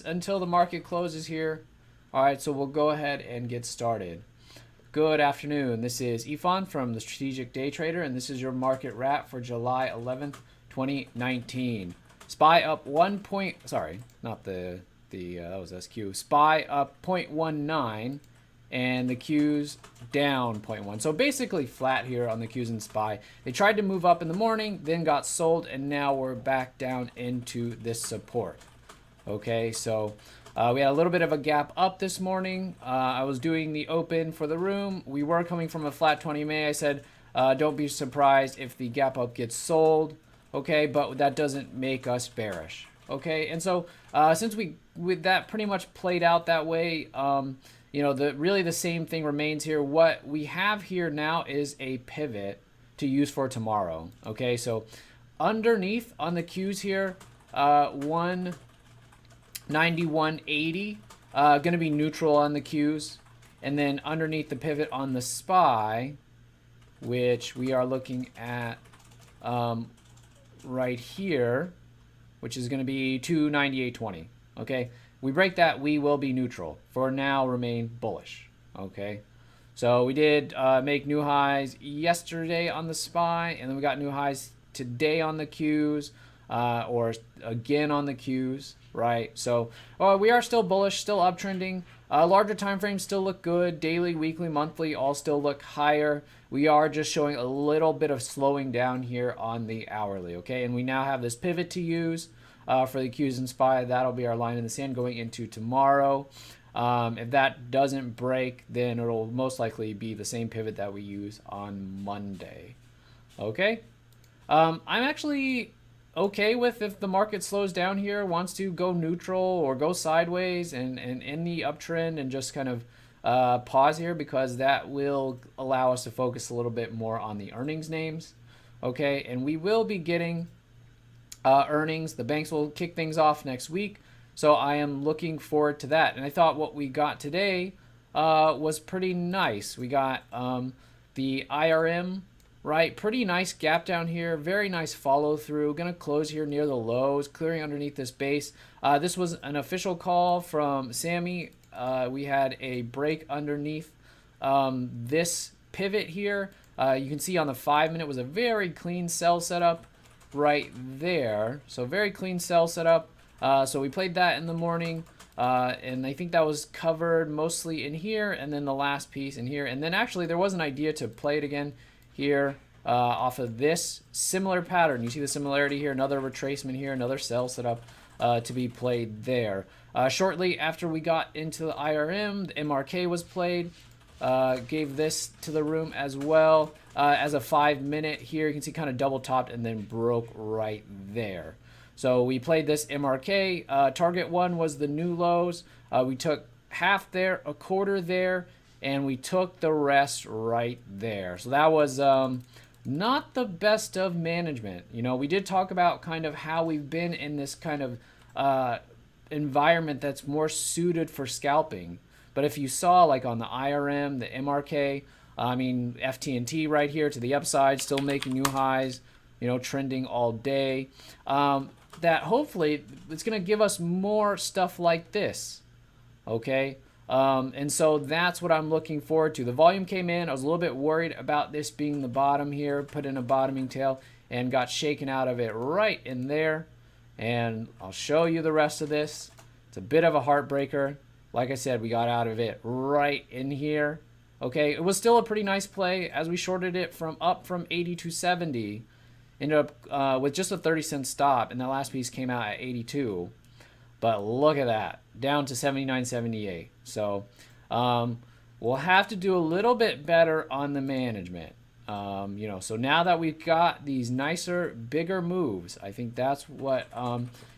until the market closes here. All right, so we'll go ahead and get started. Good afternoon. This is Ifan from the Strategic Day Trader, and this is your market wrap for July 11th, 2019. SPY up 1 point. Sorry, not the that was SQ. SPY up 0.19, and the Qs down 0.1. So basically flat here on the Qs and SPY. They tried to move up in the morning, then got sold, and now we're back down into this support. Okay, so we had a little bit of a gap up this morning. I was doing the open for the room. We were coming from a flat 20 MA. I said, don't be surprised if the gap up gets sold. Okay, but that doesn't make us bearish. Okay, and so since with that pretty much played out that way, you know, really the same thing remains here. What we have here now is a pivot to use for tomorrow. Okay, so underneath on the Qs here, 191.80, going to be neutral on the Qs, and then underneath the pivot on the SPY, which we are looking at right here, which is going to be 298.20. Okay, we break that, we will be neutral. For now, remain bullish. Okay, so we did make new highs yesterday on the SPY, and then we got new highs today on the Qs, or again on the Qs, right? So we are still bullish, still uptrending. Larger time frames still look good. Daily, weekly, monthly all still look higher. We are just showing a little bit of slowing down here on the hourly, okay? And we now have this pivot to use for the Qs and SPY. That'll be our line in the sand going into tomorrow. If that doesn't break, then it'll most likely be the same pivot that we use on Monday. Okay? I'm actually okay with if the market slows down here, wants to go neutral or go sideways and in the uptrend and just kind of pause here, because that will allow us to focus a little bit more on the earnings names. Okay, and we will be getting earnings. The banks will kick things off next week, so I am looking forward to that. And I thought what we got today was pretty nice. We got the IRM, right? Pretty nice gap down here. Very nice follow through. Going to close here near the lows, clearing underneath this base. This was an official call from Sammy. We had a break underneath this pivot here. You can see on the 5-minute was a very clean sell setup right there. So very clean sell setup. So we played that in the morning. And I think that was covered mostly in here, and then the last piece in here. And then actually there was an idea to play it again here off of this similar pattern. You see the similarity here, another retracement here, another sell setup to be played there. Shortly after we got into the IRM, the MRK was played. Gave this to the room as well as a 5-minute here. You can see kind of double topped and then broke right there. So we played this MRK. Target one was the new lows. We took half there, a quarter there, and we took the rest right there. So that was not the best of management. You know, we did talk about kind of how we've been in this kind of environment that's more suited for scalping. But if you saw like on the IRM, the MRK, I mean FT&T right here to the upside, still making new highs, you know, trending all day. That hopefully it's going to give us more stuff like this. Okay. And so that's what I'm looking forward to. The volume came in. I was a little bit worried about this being the bottom here, put in a bottoming tail and got shaken out of it right in there. And I'll show you the rest of this. It's a bit of a heartbreaker. Like I said, we got out of it right in here. Okay, it was still a pretty nice play as we shorted it from up from 80 to 70. Ended up with just a 30-cent stop, and that last piece came out at 82. But look at that, down to 79.78. So we'll have to do a little bit better on the management. You know, so now that we've got these nicer, bigger moves, I think that's what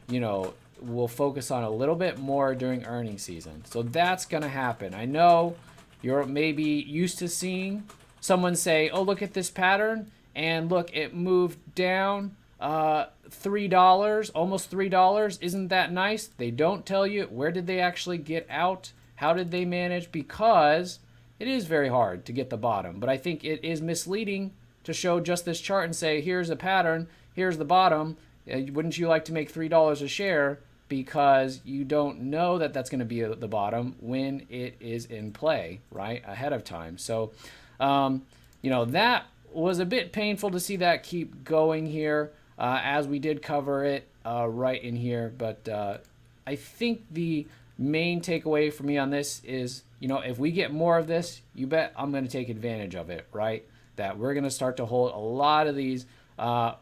you know, we'll focus on a little bit more during earnings season. So that's gonna happen. I know you're maybe used to seeing someone say, "Oh, look at this pattern." And look, it moved down $3, almost $3. Isn't that nice? They don't tell you where did they actually get out? How did they manage? Because it is very hard to get the bottom. But I think it is misleading to show just this chart and say, here's a pattern, here's the bottom. Wouldn't you like to make $3 a share? because you don't know that that's going to be the bottom when it is in play, right, ahead of time. So, that was a bit painful to see that keep going here, as we did cover it right in here. But I think the main takeaway for me on this is, if we get more of this, you bet I'm going to take advantage of it, right? That we're going to start to hold a lot of these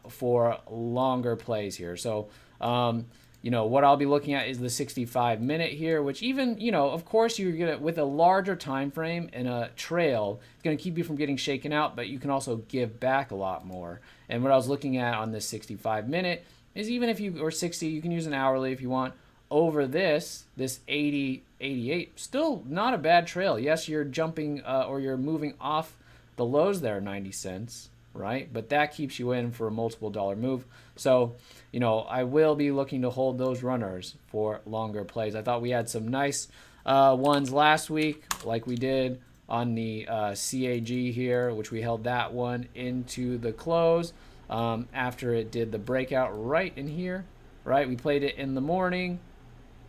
for longer plays here. So, what I'll be looking at is the 65-minute here, which even, of course, you're going to, with a larger time frame and a trail, it's going to keep you from getting shaken out, but you can also give back a lot more. And what I was looking at on this 65-minute is, even if you, or 60, you can use an hourly if you want, over this 80, 88, still not a bad trail. Yes, you're jumping or you're moving off the lows there 90 cents, right? But that keeps you in for a multiple dollar move. So, I will be looking to hold those runners for longer plays. I thought we had some nice ones last week, like we did on the CAG here, which we held that one into the close after it did the breakout right in here, right? We played it in the morning.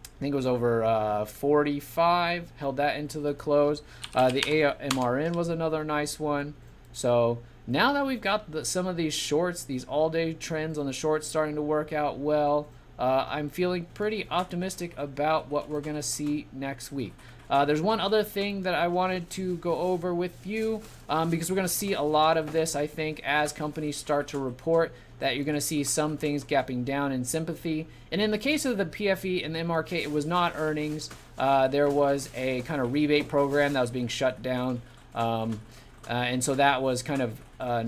I think it was over 45, held that into the close. The AMRN was another nice one. So now that we've got some of these shorts, these all-day trends on the shorts starting to work out well, I'm feeling pretty optimistic about what we're going to see next week. There's one other thing that I wanted to go over with you, because we're going to see a lot of this, I think, as companies start to report, that you're going to see some things gapping down in sympathy. And in the case of the PFE and the MRK, it was not earnings. There was a kind of rebate program that was being shut down. And so that was kind of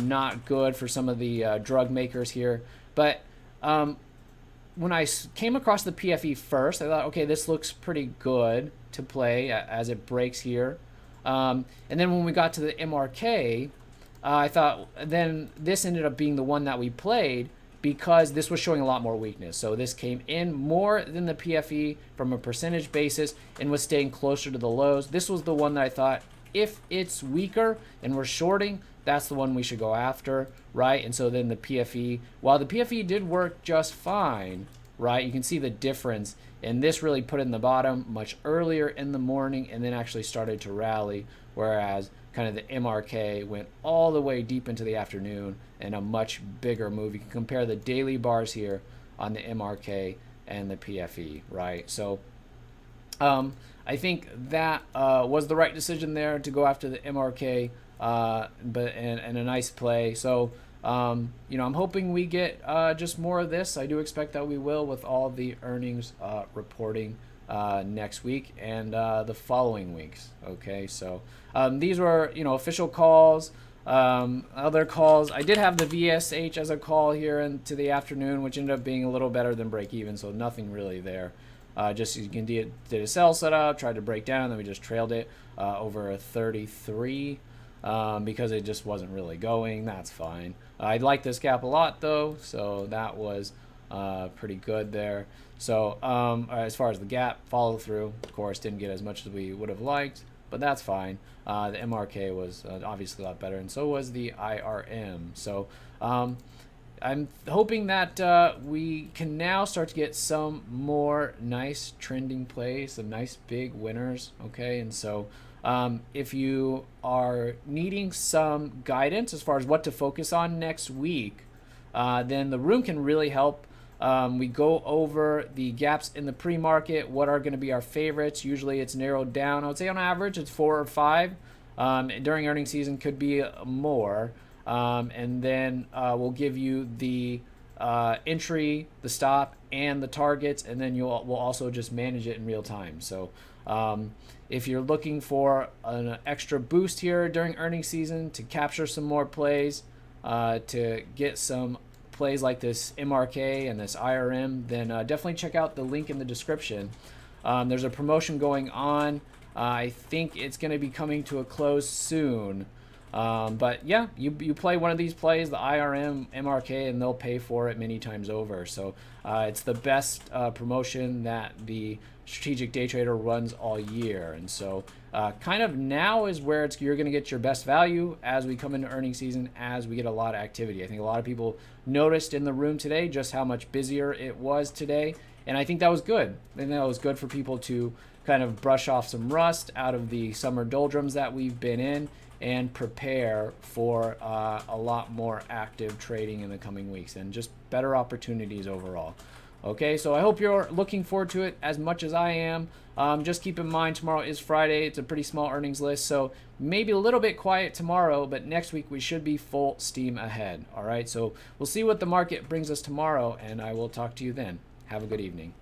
not good for some of the drug makers here. But when I came across the PFE first, I thought, okay, this looks pretty good to play as it breaks here. And then when we got to the MRK, I thought then this ended up being the one that we played because this was showing a lot more weakness. So this came in more than the PFE from a percentage basis and was staying closer to the lows. This was the one that I thought, if it's weaker and we're shorting, that's the one we should go after, right? And so then the PFE, while the PFE did work just fine, right, you can see the difference. And this really put it in the bottom much earlier in the morning and then actually started to rally, whereas kind of the MRK went all the way deep into the afternoon and a much bigger move. You can compare the daily bars here on the MRK and the PFE, right? So I think that was the right decision there to go after the MRK, but and a nice play. So I'm hoping we get just more of this. I do expect that we will, with all the earnings reporting next week and the following weeks. Okay, so these were official calls. Other calls, I did have the VSH as a call here into the afternoon, which ended up being a little better than break even, so nothing really there. Just you can did a sell setup, tried to break down, then we just trailed it over a 33 because it just wasn't really going. That's fine. I like this gap a lot though, so that was pretty good there. So as far as the gap follow through, of course, didn't get as much as we would have liked, but that's fine. The MRK was obviously a lot better, and so was the IRM. So I'm hoping that we can now start to get some more nice trending plays, some nice big winners, okay? And so if you are needing some guidance as far as what to focus on next week, then the room can really help. We go over the gaps in the pre-market, what are going to be our favorites. Usually it's narrowed down. I would say on average it's 4 or 5. During earnings season could be more. And then we'll give you the entry, the stop, and the targets, and then we'll also just manage it in real time. So if you're looking for an extra boost here during earnings season to capture some more plays, to get some plays like this MRK and this IRM, then definitely check out the link in the description. There's a promotion going on. I think it's going to be coming to a close soon. But yeah, you play one of these plays, the IRM, MRK, and they'll pay for it many times over. So it's the best promotion that the strategic day trader runs all year. And so kind of now is where you're going to get your best value as we come into earnings season, as we get a lot of activity. I think a lot of people noticed in the room today just how much busier it was today. And I think that was good. And that was good for people to kind of brush off some rust out of the summer doldrums that we've been in and prepare for a lot more active trading in the coming weeks and just better opportunities overall. Okay, so I hope you're looking forward to it as much as I am. Just keep in mind, tomorrow is Friday. It's a pretty small earnings list, so maybe a little bit quiet tomorrow, but next week we should be full steam ahead. All right, so we'll see what the market brings us tomorrow, and I will talk to you then. Have a good evening.